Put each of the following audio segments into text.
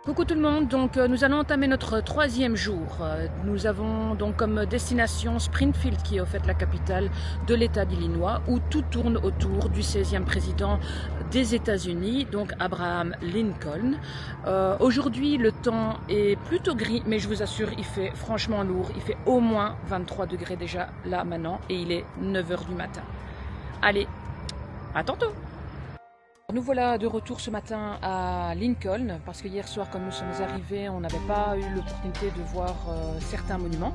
Coucou tout le monde, donc nous allons entamer notre troisième jour. Nous avons donc comme destination Springfield, qui est au fait la capitale de l'État d'Illinois, où tout tourne autour du 16e président des États-Unis, donc Abraham Lincoln. Aujourd'hui, le temps est plutôt gris, mais je vous assure, il fait franchement lourd. Il fait au moins 23 degrés déjà là maintenant, et il est 9 h du matin. Allez, à tantôt! Nous voilà de retour ce matin à Lincoln, parce que hier soir, comme nous sommes arrivés, on n'avait pas eu l'opportunité de voir certains monuments,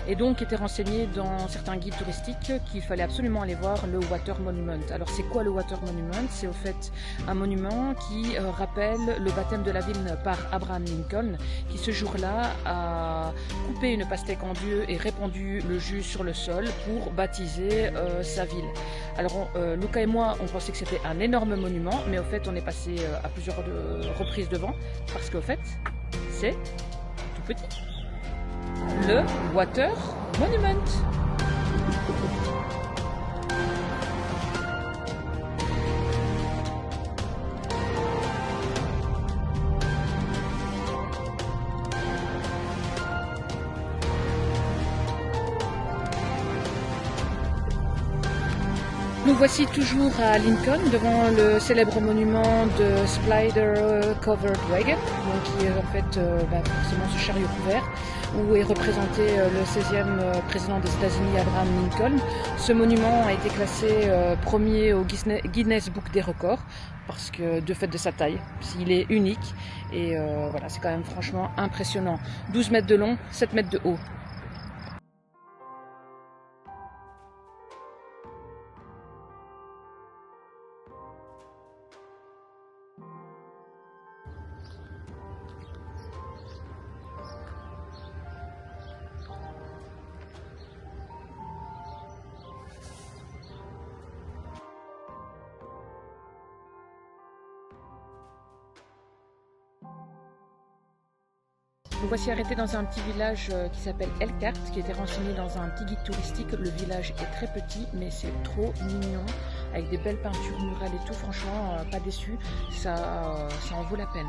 et donc était renseigné dans certains guides touristiques qu'il fallait absolument aller voir le Water Monument. Alors c'est quoi le Water Monument? C'est au fait un monument qui rappelle le baptême de la ville par Abraham Lincoln, qui ce jour-là a coupé une pastèque en deux et répandu le jus sur le sol pour baptiser sa ville. Alors Luca et moi, on pensait que c'était un énorme monument, mais au fait on est passé à plusieurs reprises devant, parce qu'au fait c'est tout petit, le Water Monument. Nous voici toujours à Lincoln, devant le célèbre monument de Spider Covered Wagon, donc qui est en fait forcément ce chariot couvert, où est représenté le 16e président des États-Unis, Abraham Lincoln. Ce monument a été classé premier au Guinness Book des records, parce que de fait de sa taille, il est unique, et voilà, c'est quand même franchement impressionnant. 12 mètres de long, 7 mètres de haut. Nous voici arrêtés dans un petit village qui s'appelle Elkhart, qui était renseigné dans un petit guide touristique. Le village est très petit, mais c'est trop mignon, avec des belles peintures murales et tout. Franchement, pas déçu, ça en vaut la peine.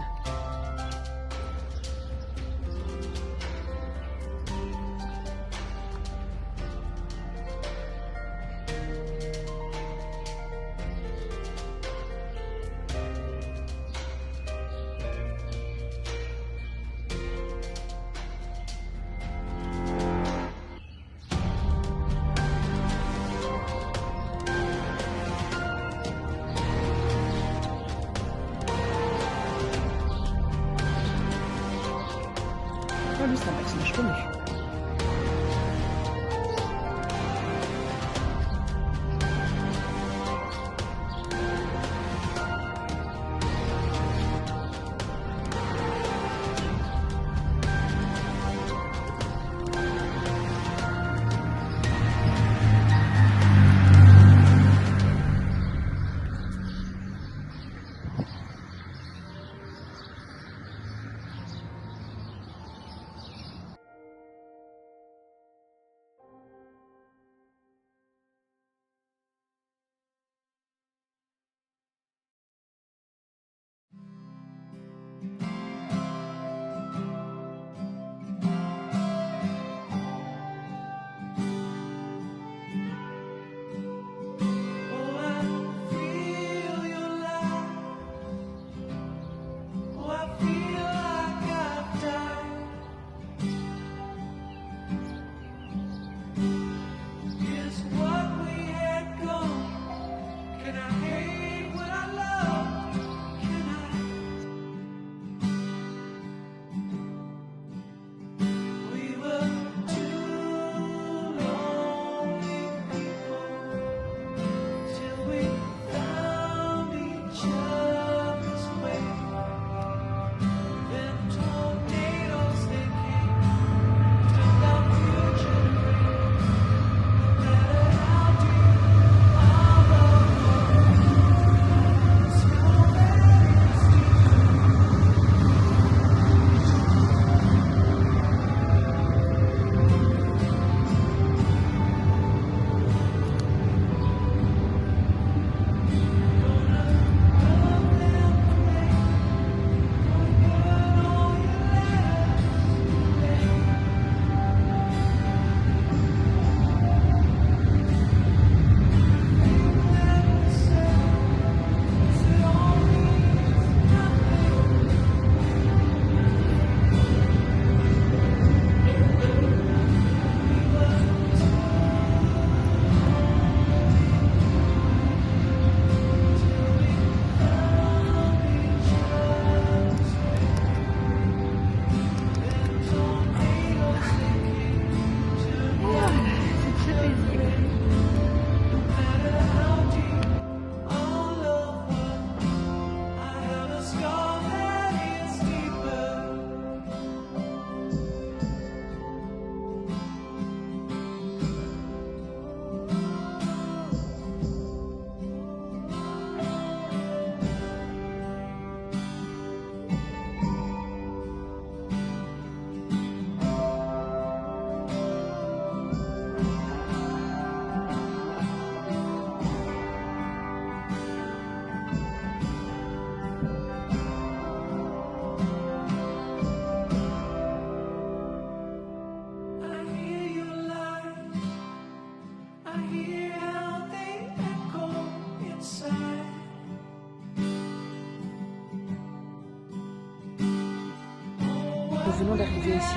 Nous venons d'arriver ici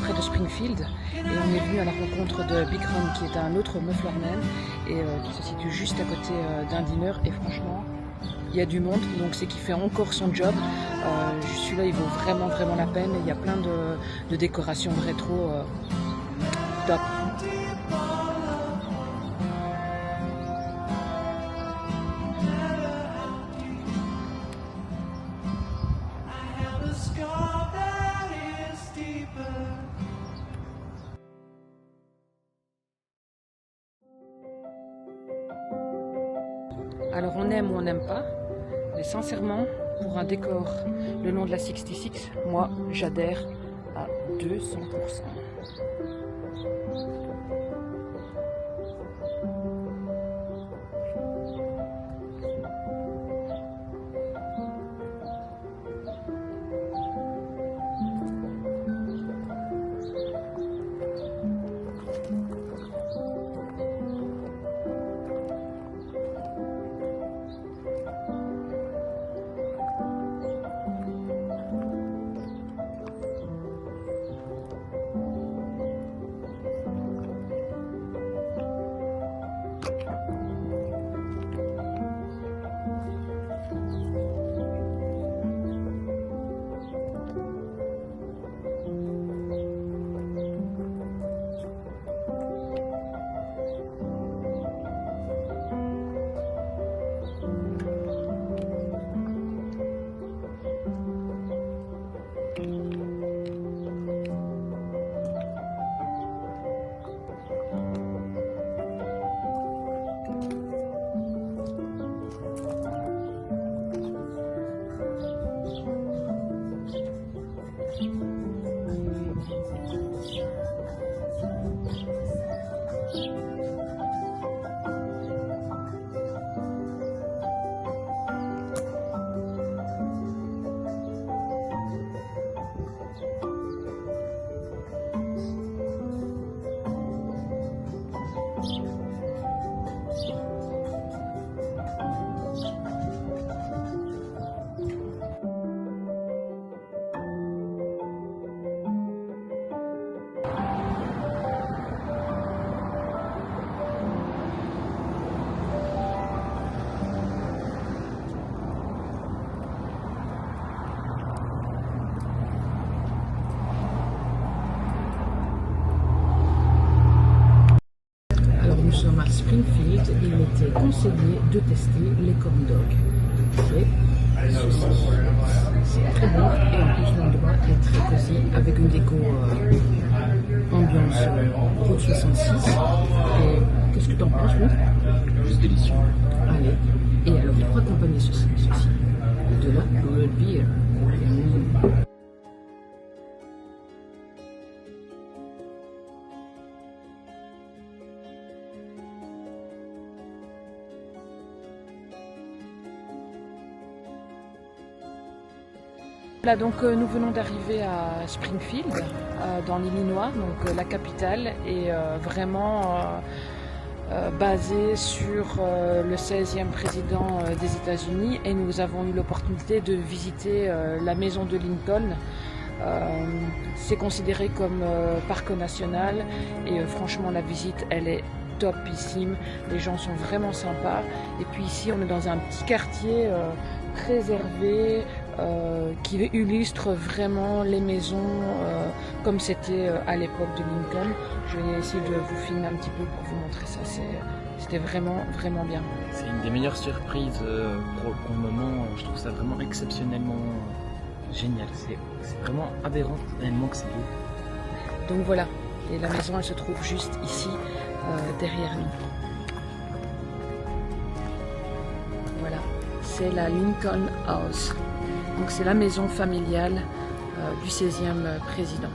près de Springfield et on est venu à la rencontre de Big Ron qui est un autre mufflerman et qui se situe juste à côté d'un diner et franchement il y a du monde donc c'est qu'il fait encore son job. Celui-là il vaut vraiment la peine et il y a plein de décorations rétro top. Alors on aime ou on n'aime pas, mais sincèrement, pour un décor le long de la 66, moi j'adhère à 200%. Nous sommes à Springfield et il était conseillé de tester les corn dogs. C'est très bon et en plus l'endroit est très cosy avec une déco ambiance Route 66. Qu'est-ce que tu en penses, oui? Juste délicieux. Allez, et alors pour accompagner ceci, de la root beer. Là, donc nous venons d'arriver à Springfield, dans l'Illinois, donc la capitale, et vraiment basée sur le 16e président des États-Unis, et nous avons eu l'opportunité de visiter la maison de Lincoln. C'est considéré comme parc national, et franchement la visite elle est topissime, les gens sont vraiment sympas, et puis ici on est dans un petit quartier préservé qui illustre vraiment les maisons comme c'était à l'époque de Lincoln. Je vais essayer de vous filmer un petit peu pour vous montrer ça, c'était vraiment bien. C'est une des meilleures surprises pour le moment, je trouve ça vraiment exceptionnellement génial, c'est vraiment aberrant tellement que c'est beau. Donc voilà, et la maison elle se trouve juste ici derrière nous. Voilà, c'est la Lincoln House. Donc c'est la maison familiale du 16e président.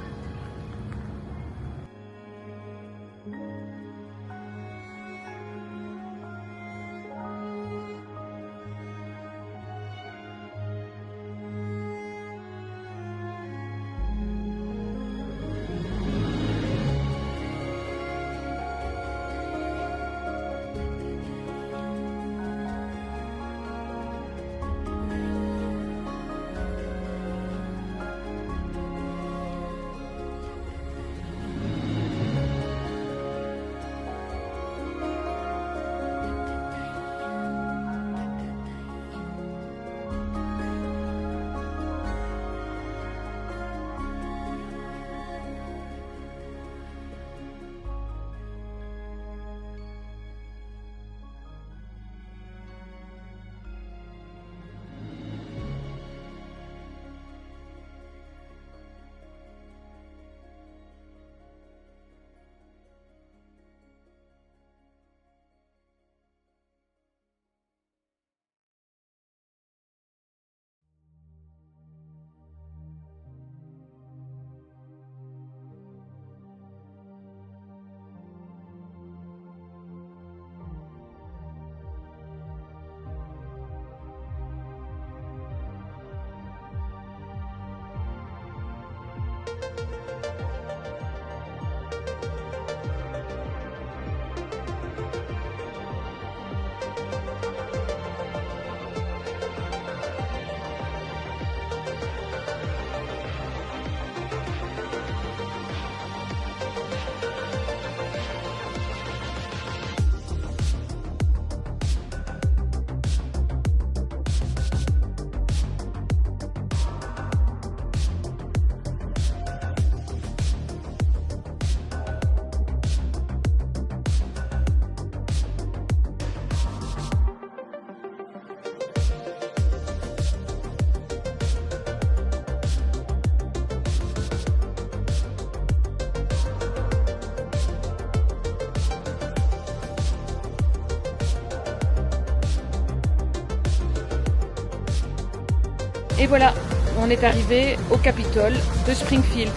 Et voilà, on est arrivé au Capitole de Springfield.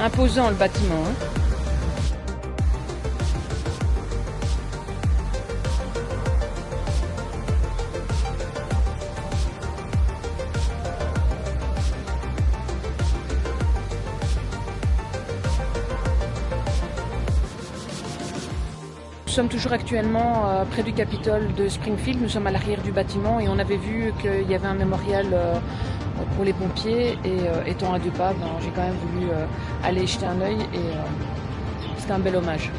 Imposant le bâtiment. Nous sommes toujours actuellement près du Capitole de Springfield. Nous sommes à l'arrière du bâtiment et on avait vu qu'il y avait un mémorial pour les pompiers et étant à 2 pas, j'ai quand même voulu aller jeter un œil et c'était un bel hommage.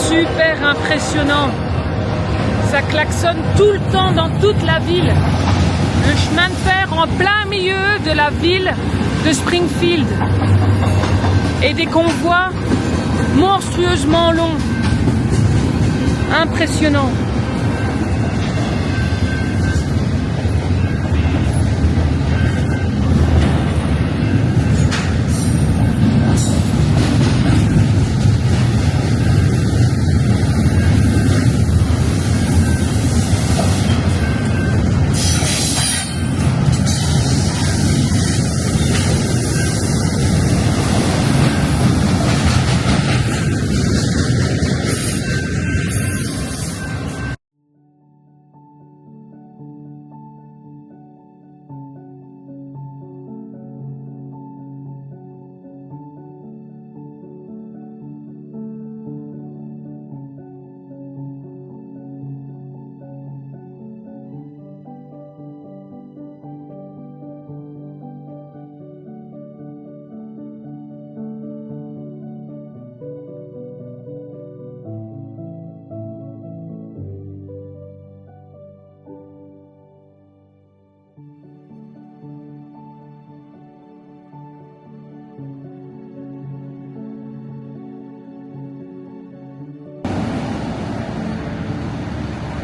Super impressionnant, ça klaxonne tout le temps dans toute la ville. Un chemin de fer en plein milieu de la ville de Springfield et des convois monstrueusement longs. Impressionnant.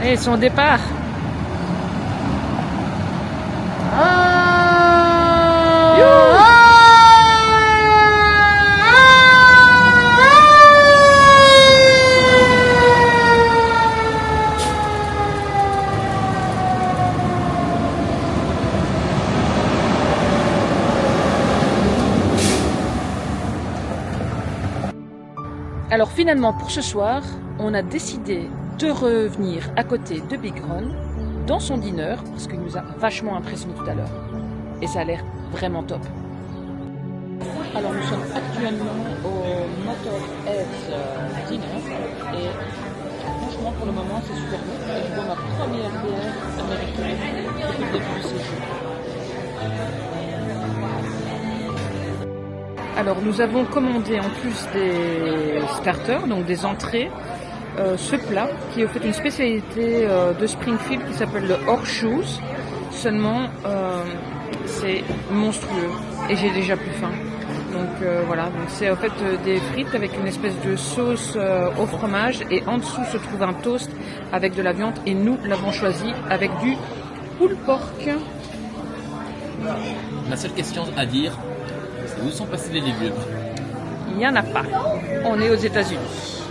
Et son départ. Alors finalement pour ce soir, on a décidé de revenir à côté de Big Ron dans son dîner parce qu'il nous a vachement impressionné tout à l'heure et ça a l'air vraiment top. Alors nous sommes actuellement au Starter Edge Dinner. Et franchement, pour le moment, c'est super bon. Et je bois ma première bière américaine depuis le début du séjour. Alors, nous avons commandé en plus des starters, donc des entrées, ce plat qui est en fait une spécialité de Springfield qui s'appelle le horseshoes. Seulement, c'est monstrueux et j'ai déjà plus faim. Donc voilà, donc c'est en fait des frites avec une espèce de sauce au fromage et en dessous se trouve un toast avec de la viande et nous l'avons choisi avec du pulled pork. La seule question à dire, c'est où sont passés les légumes? Il n'y en a pas. On est aux États-Unis.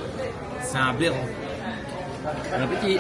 C'est aberrant. Bon appétit.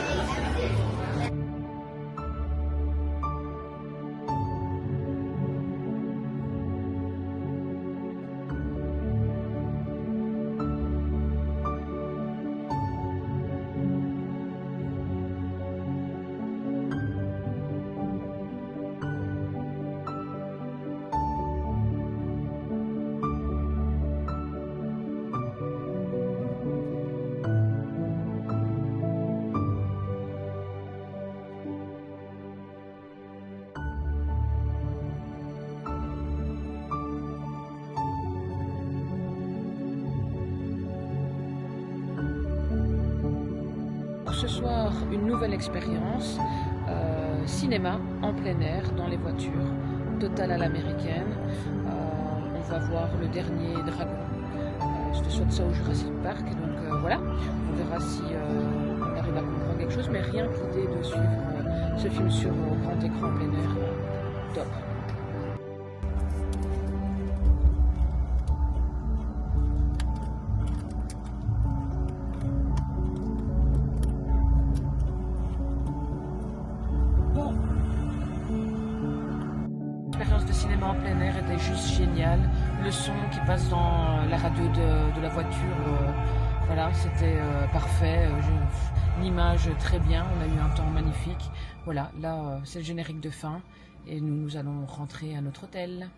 Ce soir, une nouvelle expérience, cinéma en plein air, dans les voitures, totale à l'américaine. On va voir le dernier dragon. C'était soit ça au Jurassic Park, donc voilà. On verra si on arrive à comprendre quelque chose, mais rien que l'idée de suivre ce film sur grand écran en plein air, top. L'expérience de cinéma en plein air était juste géniale. Le son qui passe dans la radio de la voiture, voilà, c'était parfait. L'image très bien, on a eu un temps magnifique. Voilà, là c'est le générique de fin et nous allons rentrer à notre hôtel.